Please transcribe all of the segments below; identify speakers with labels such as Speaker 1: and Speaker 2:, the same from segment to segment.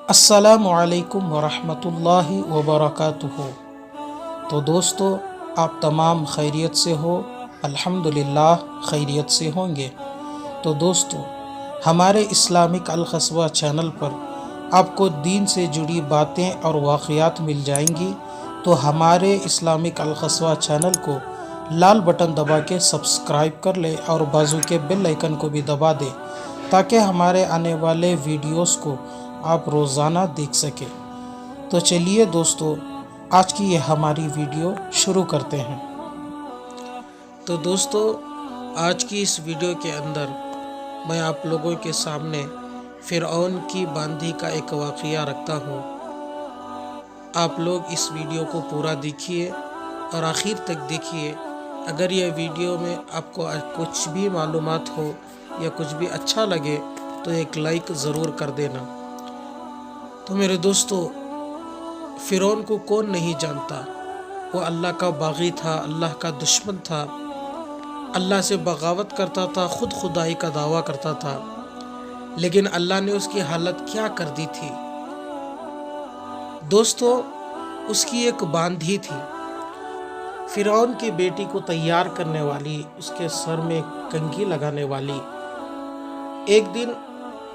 Speaker 1: السلام علیکم ورحمۃ اللہ وبرکاتہ۔ تو دوستو، آپ تمام خیریت سے ہو؟ الحمدللہ خیریت سے ہوں گے۔ تو دوستو، ہمارے اسلامک القصوہ چینل پر آپ کو دین سے جڑی باتیں اور واقعات مل جائیں گی، تو ہمارے اسلامک القصوہ چینل کو لال بٹن دبا کے سبسکرائب کر لے اور بازو کے بیل آئیکن کو بھی دبا دے، تاکہ ہمارے آنے والے ویڈیوز کو آپ روزانہ دیکھ سکیں۔ تو چلیے دوستو، آج کی یہ ہماری ویڈیو شروع کرتے ہیں۔ تو دوستو، آج کی اس ویڈیو کے اندر میں آپ لوگوں کے سامنے فرعون کی باندھی کا ایک واقعہ رکھتا ہوں۔ آپ لوگ اس ویڈیو کو پورا دیکھیے اور آخر تک دیکھیے۔ اگر یہ ویڈیو میں آپ کو کچھ بھی معلومات ہو یا کچھ بھی اچھا لگے تو ایک لائک ضرور کر دینا۔ تو میرے دوستو، فرعون کو کون نہیں جانتا؟ وہ اللہ کا باغی تھا، اللہ کا دشمن تھا، اللہ سے بغاوت کرتا تھا، خود خدائی کا دعویٰ کرتا تھا۔ لیکن اللہ نے اس کی حالت کیا کر دی تھی؟ دوستو، اس کی ایک باندھی تھی، فرعون کی بیٹی کو تیار کرنے والی، اس کے سر میں کنگھی لگانے والی۔ ایک دن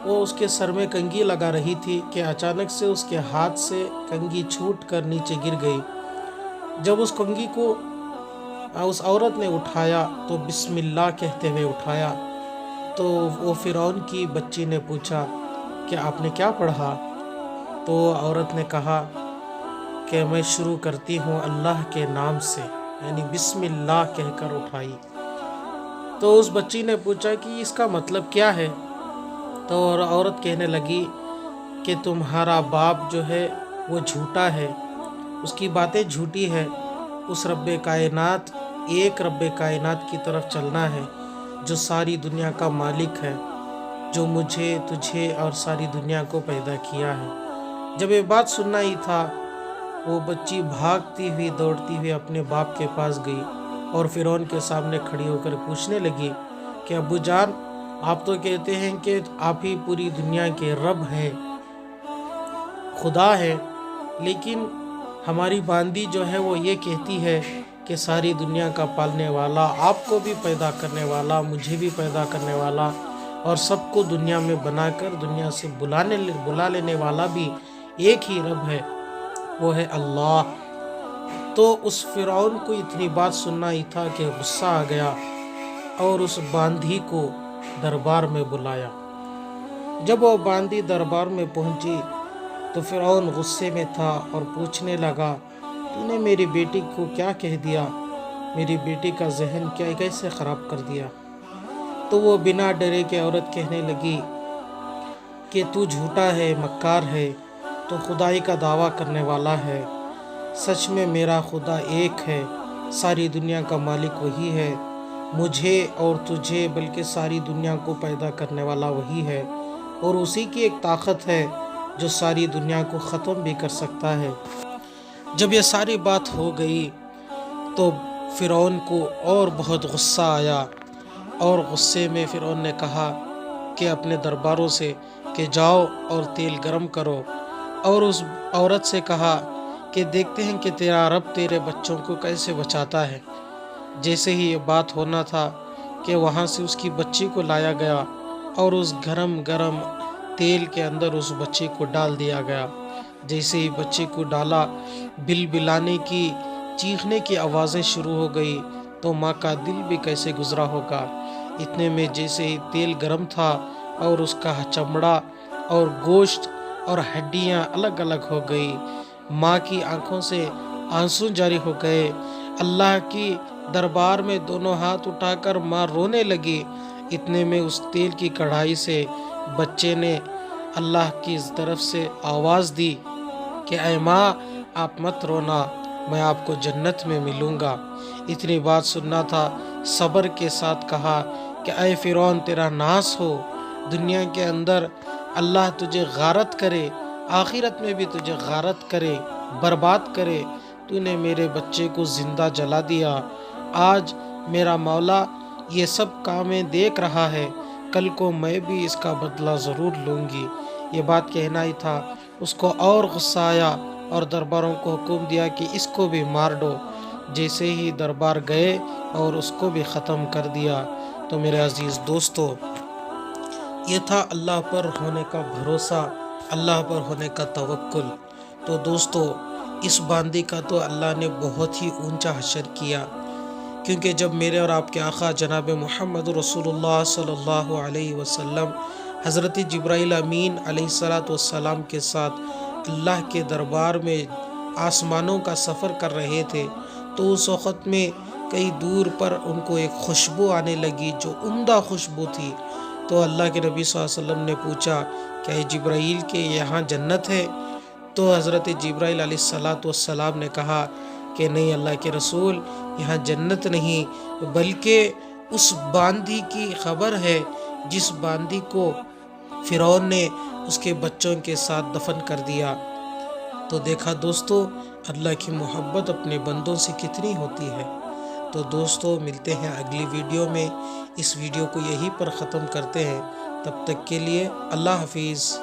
Speaker 1: وہ اس کے سر میں کنگھی لگا رہی تھی کہ اچانک سے اس کے ہاتھ سے کنگھی چھوٹ کر نیچے گر گئی۔ جب اس کنگھی کو اس عورت نے اٹھایا تو بسم اللہ کہتے ہوئے اٹھایا، تو وہ فرعون کی بچی نے پوچھا کہ آپ نے کیا پڑھا؟ تو عورت نے کہا کہ میں شروع کرتی ہوں اللہ کے نام سے، یعنی بسم اللہ کہہ کر اٹھائی۔ تو اس بچی نے پوچھا کہ اس کا مطلب کیا ہے؟ تو عورت کہنے لگی کہ تمہارا باپ جو ہے وہ جھوٹا ہے، اس کی باتیں جھوٹی ہے، اس رب کائنات، ایک رب کائنات کی طرف چلنا ہے جو ساری دنیا کا مالک ہے، جو مجھے، تجھے اور ساری دنیا کو پیدا کیا ہے۔ جب یہ بات سننا ہی تھا، وہ بچی بھاگتی ہوئی دوڑتی ہوئی اپنے باپ کے پاس گئی اور فرعون کے سامنے کھڑی ہو کر پوچھنے لگی کہ ابو جان، آپ تو کہتے ہیں کہ آپ ہی پوری دنیا کے رب ہیں، خدا ہے، لیکن ہماری باندھی جو ہے وہ یہ کہتی ہے کہ ساری دنیا کا پالنے والا، آپ کو بھی پیدا کرنے والا، مجھے بھی پیدا کرنے والا، اور سب کو دنیا میں بنا کر دنیا سے بلا لینے والا بھی ایک ہی رب ہے، وہ ہے اللہ۔ تو اس فرعون کو اتنی بات سننا ہی تھا کہ غصہ آ گیا اور اس باندھی کو دربار میں بلایا۔ جب وہ باندھی دربار میں پہنچی تو فرعون غصے میں تھا اور پوچھنے لگا، تو نے میری بیٹی کو کیا کہہ دیا؟ میری بیٹی کا ذہن کیسے خراب کر دیا؟ تو وہ بنا ڈرے کے عورت کہنے لگی کہ تو جھوٹا ہے، مکار ہے، تو خدائی کا دعویٰ کرنے والا ہے۔ سچ میں میرا خدا ایک ہے، ساری دنیا کا مالک وہی ہے، مجھے اور تجھے بلکہ ساری دنیا کو پیدا کرنے والا وہی ہے، اور اسی کی ایک طاقت ہے جو ساری دنیا کو ختم بھی کر سکتا ہے۔ جب یہ ساری بات ہو گئی تو فرعون کو اور بہت غصہ آیا، اور غصے میں فرعون نے کہا کہ اپنے درباروں سے کہ جاؤ اور تیل گرم کرو، اور اس عورت سے کہا کہ دیکھتے ہیں کہ تیرا رب تیرے بچوں کو کیسے بچاتا ہے۔ جیسے ہی یہ بات ہونا تھا کہ وہاں سے اس کی بچی کو لایا گیا اور اس گرم گرم تیل کے اندر اس بچی کو ڈال دیا گیا۔ جیسے ہی بچی کو ڈالا، بل بلانے کی، چیخنے کی آوازیں شروع ہو گئی، تو ماں کا دل بھی کیسے گزرا ہوگا۔ اتنے میں جیسے ہی تیل گرم تھا اور اس کا چمڑا اور گوشت اور ہڈیاں الگ الگ ہو گئی، ماں کی آنکھوں سے آنسو جاری ہو گئے۔ اللہ کی دربار میں دونوں ہاتھ اٹھا کر ماں رونے لگی۔ اتنے میں اس تیل کی کڑھائی سے بچے نے اللہ کی طرف سے آواز دی کہ اے ماں، آپ مت رونا، میں آپ کو جنت میں ملوں گا۔ اتنی بات سننا تھا، صبر کے ساتھ کہا کہ اے فرعون، تیرا ناس ہو، دنیا کے اندر اللہ تجھے غارت کرے، آخرت میں بھی تجھے غارت کرے، برباد کرے۔ تو نے میرے بچے کو زندہ جلا دیا، آج میرا مولا یہ سب کامیں دیکھ رہا ہے، کل کو میں بھی اس کا بدلہ ضرور لوں گی۔ یہ بات کہنا ہی تھا، اس کو اور غصہ آیا اور درباروں کو حکم دیا کہ اس کو بھی مار دو۔ جیسے ہی دربار گئے اور اس کو بھی ختم کر دیا۔ تو میرے عزیز دوستو، یہ تھا اللہ پر ہونے کا بھروسہ، اللہ پر ہونے کا توکل۔ تو دوستو، اس باندی کا تو اللہ نے بہت ہی اونچا حشر کیا، کیونکہ جب میرے اور آپ کے آقا جناب محمد رسول اللہ صلی اللہ علیہ وسلم حضرت جبرائیل امین علیہ السلام کے ساتھ اللہ کے دربار میں آسمانوں کا سفر کر رہے تھے، تو اس وقت میں کئی دور پر ان کو ایک خوشبو آنے لگی جو عمدہ خوشبو تھی۔ تو اللہ کے نبی صلی اللہ علیہ وسلم نے پوچھا کہ اے جبرائیل کے یہاں جنت ہے؟ تو حضرت جبرائیل علیہ السلام نے کہا کہ نہیں اللہ کے رسول، یہاں جنت نہیں بلکہ اس باندی کی خبر ہے جس باندی کو فرعون نے اس کے بچوں کے ساتھ دفن کر دیا۔ تو دیکھا دوستو، اللہ کی محبت اپنے بندوں سے کتنی ہوتی ہے۔ تو دوستو، ملتے ہیں اگلی ویڈیو میں۔ اس ویڈیو کو یہیں پر ختم کرتے ہیں، تب تک کے لیے اللہ حافظ۔